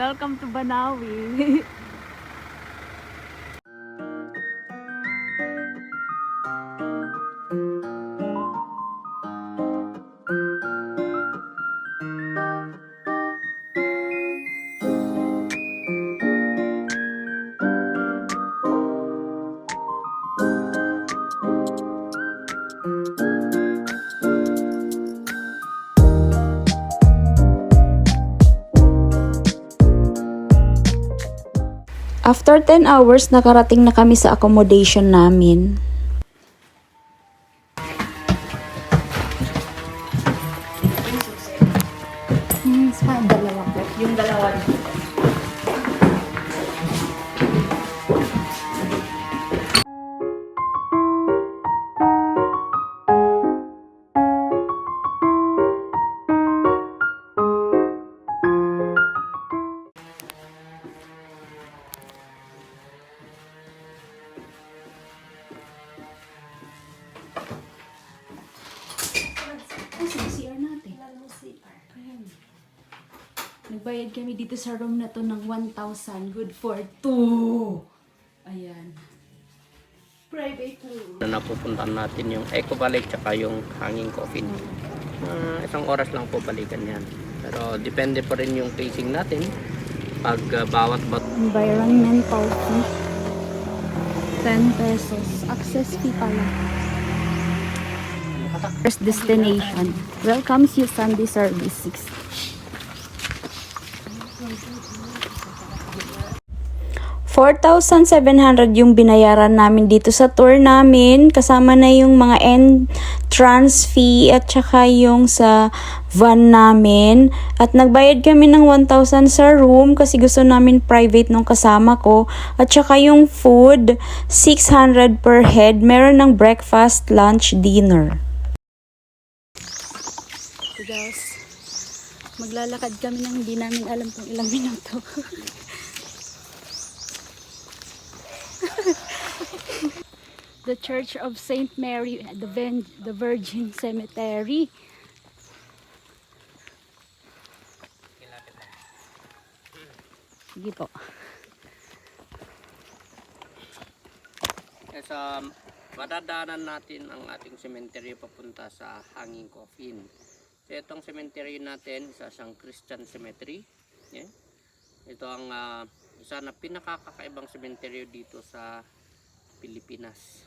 Welcome to Banawi. After 10 hours, nakarating na kami sa accommodation namin. Dalawa po. Yung dalawa dito. Nagbayad kami dito sa room na to ng 1,000. Good for 2. Ayan. Private room. Napupuntahan natin yung Eco Valley tsaka yung Hanging Coffin. Isang oras lang po balikan yan. Pero depende pa rin yung pacing natin. Pag bawat environmental fee. 10 pesos. Access fee pala. First destination. Welcomes you Sunday service 6. 4,700 yung binayaran namin dito sa tour namin. Kasama na yung mga entrance fee at saka yung sa van namin. At nagbayad kami ng 1,000 sa room kasi gusto namin private nung kasama ko. At saka yung food, 600 per head. Meron ng breakfast, lunch, dinner. So guys, maglalakad kami nang hindi namin alam kung ilang minuto. The Church of Saint Mary, the Virgin Cemetery. Sige po. sa madadaanan natin ang ating cemetery papunta sa Hanging Coffin. So itong cemetery natin, isa siyang Christian cemetery. Yeah. Ito ang isa na pinakakakaibang cemetery dito sa Pilipinas.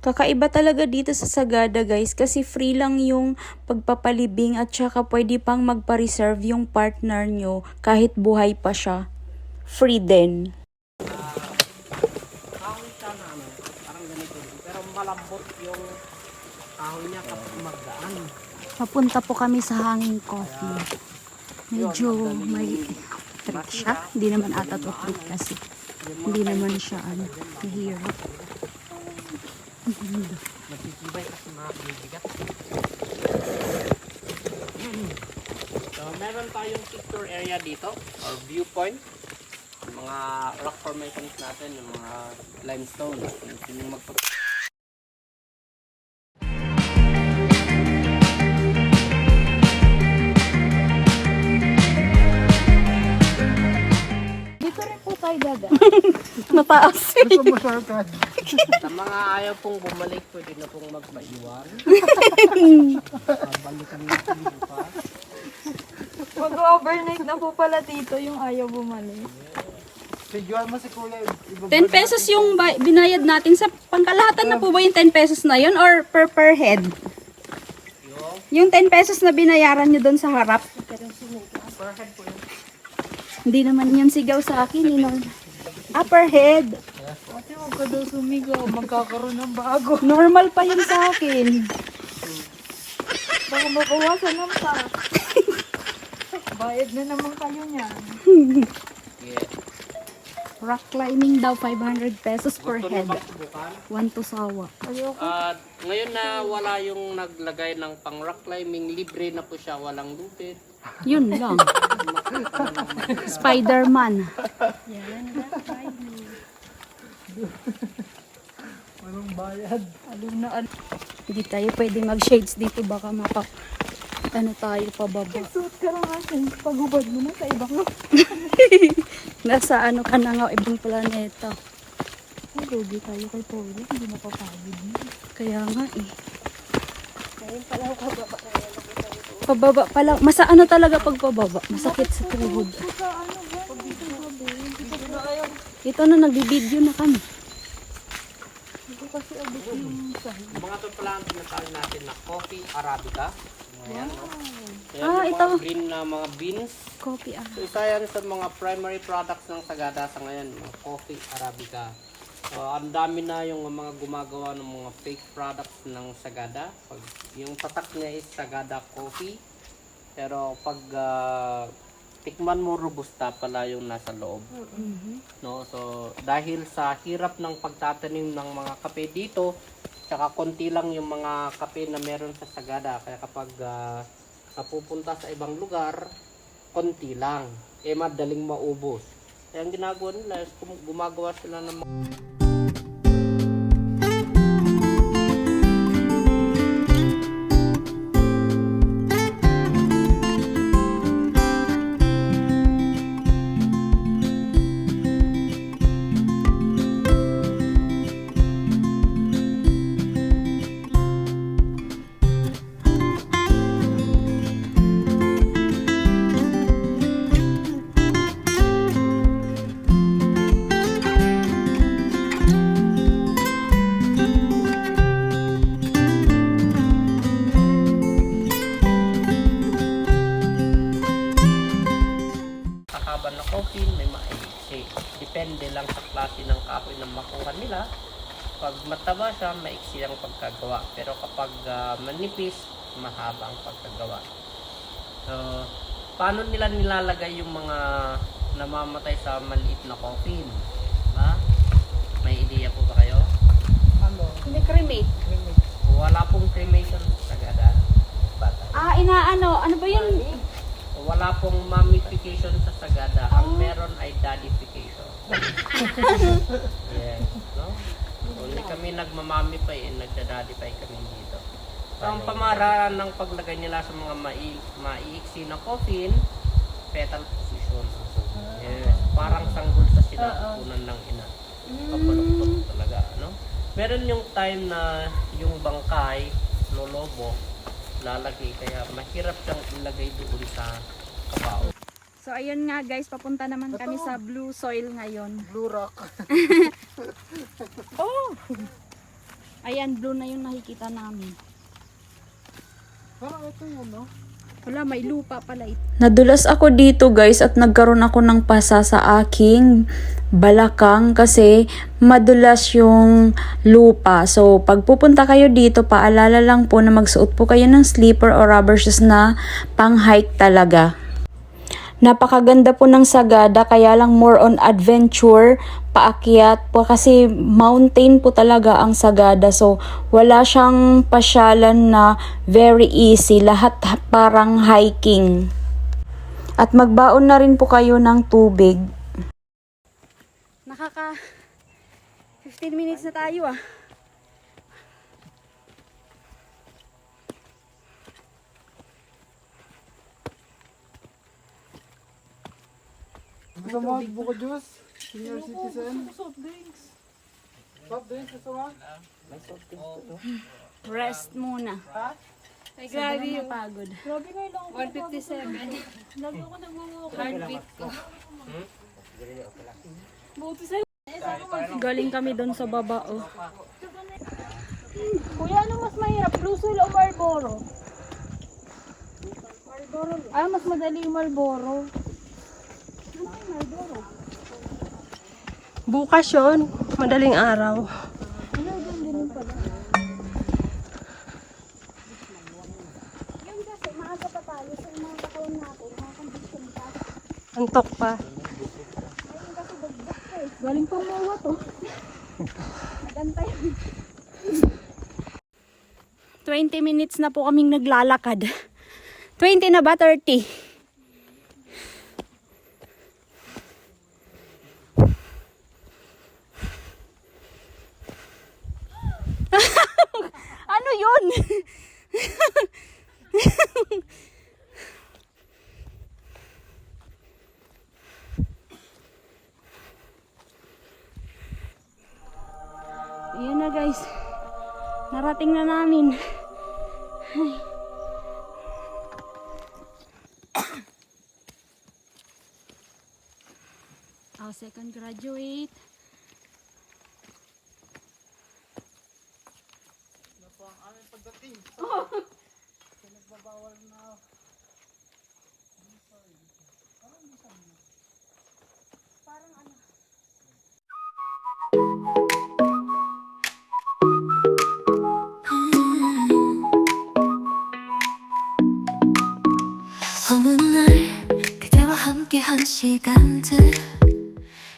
Kakaiba talaga dito sa Sagada guys kasi free lang yung pagpapalibing at saka pwede pang magpa-reserve yung partner nyo kahit buhay pa siya. Free din. Kahoy siya na parang ganito pero malambot yung kahoy niya kapag magdaan. Papunta po kami sa Hanging Coffin. Medyo may trick siya. Hindi naman ata to trick kasi. Hindi naman siya mahirap. Matitibay kasi mga bibigat. So meron tayong picture area dito or viewpoint. Yung mga rock formations natin, yung mga limestone. Yung Dito rin po tayo dada. Mataas. sa mga ayaw pong bumalik, pwede na pong magmaiwan. Balikan natin dito pa. Mag-overnight na po pala dito yung ayaw bumalik. Videoan mo si Kuya. 10 pesos yung binayad natin sa pangkalahatan na po ba yung 10 pesos na yun or per head? Yung 10 pesos na binayaran nyo doon sa harap? Per head po yun. Hindi naman yun sigaw sa akin. Per head. Ate, huwag ka daw sumigaw. Magkakaroon ng bago. Normal pa yun sa akin. Baka mabawasan ng pa. Bayad na naman kayo niyan. Yeah. Rock climbing daw 500 pesos per Gusto head. nyo ba subukan? 1 to sawa. Ayoko. At ngayon na wala yung naglagay ng pang rock climbing, libre na po siya, walang lupit. Yun lang. Spider-Man. Walang bayad. Hindi tayo pwede mag-shades dito baka Ano tayo pababa? Suot ka lang kasi. Pagubad mo na sa ibang Nasa ano ka na nga, ibang planeta. Ay, lugi tayo kay Paula. Hindi mapapagod mo. Kaya nga eh. Pababa pa lang. Masa ano talaga pag pababa? Masakit sa tuhod. Sa ano ba? Dito na kayo. Ito na, nagbibideo na kami. Dito kasi abot yung sahig. Mga ito pala ang tinatawag natin na coffee arabica. Ayan, no? Ayan, Ah, yung ito. mga green na mga beans. Coffee ah. So, isa yan sa mga primary products ng Sagada sa ngayon, mga coffee arabica. So, ang dami na yung mga gumagawa ng mga fake products ng Sagada. Pag, yung tatak niya is Sagada coffee. Pero pag tikman mo, robusta pala yung nasa loob. No? So, dahil sa hirap ng pagtatanim ng mga kape dito, tsaka konti lang yung mga kape na meron sa Sagada. Kaya kapag napupunta sa ibang lugar, konti lang. Madaling maubos. Kaya ang ginagawa nila is gumagawa sila ng mga kakaba na coffee, may maiksi. Depende lang sa klase ng kahoy na makuha nila. Pag mataba siya, maiksi ang pagkagawa. Pero kapag manipis, mahaba ang pagkagawa. So, paano nila nilalagay yung mga namamatay sa maliit na coffin? Ha? May ideya po ba kayo? Hindi cremate. Wala pong cremation sa Sagada. Bata. Ah, inaano. Ano ba yun? Wala pong mummification sa Sagada. Ang meron ay daddification. Yes, no? Hindi kami nagmamamify, nagdadadify kami dito. So, ang pamaraan ng paglagay nila sa mga maiiksi na coffin, fetal position. Yes, parang sanggol sa sinapunan ng ina. Kapaluktot talaga, no? Meron yung time na yung bangkay, lolobo, lalagay, kaya mahirap siyang ilagay doon sa kabao. So ayun nga guys, papunta naman kami sa blue soil ngayon. Blue rock. Oh! Ayan, blue na yung nakikita namin. Parang ito yun, no? Wala, may lupa pala ito. Nadulas ako dito guys at nagkaroon ako ng pasa sa aking balakang kasi madulas yung lupa. So pag pupunta kayo dito, paalala lang po na magsuot po kayo ng slipper o rubber shoes na pang hike talaga. Napakaganda po ng Sagada, kaya lang more on adventure, paakyat po kasi mountain po talaga ang Sagada. So wala siyang pasyalan na very easy, lahat parang hiking. At magbaon na rin po kayo ng tubig. Nakaka 15 minutes na tayo ah. Gusto mo buko juice? Senior citizen? Soft drinks. Soft drinks, gusto mo? Rest muna. Ay, grabe yung Pagod. Grabe ngayon lang. 157. Lagi ako nagmumukha. Heartbeat ko. Buti sa'yo. Galing kami doon sa baba oh. Kuya, ano mas mahirap? Blue soil o Marlboro? Marlboro. Ah, mas madali yung Marlboro. Bukas yun. Madaling araw. Antok pa. Galing pang mawa to. 20 minutes na po kaming naglalakad. 20 na ba? 30? Ano yun? Ayan na guys. Narating na namin. Ay. Our second graduate. Na po ang aming pagdating. Nagbabawal na. 어느 날 그대와 함께한 시간들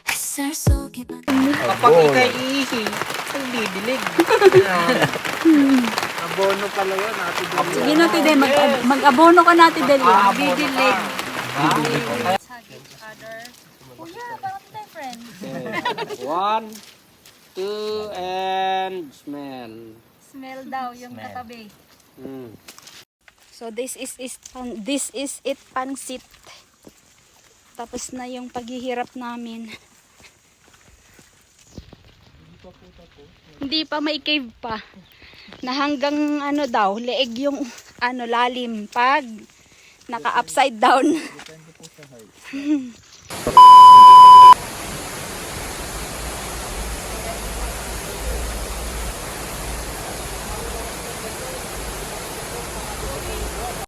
햇살 속에 Kapag ikay iihi, ay didilig. Abono pala yun, Ate Del. Sige na Tide, mag-abono ka na Tide. Didilig. One, two, and smell. Smell daw yung katabi. Mm. So this is it pansit. Tapos na yung paghihirap namin. Hindi pa may cave pa. Na hanggang ano daw, leeg yung ano lalim pag naka upside down.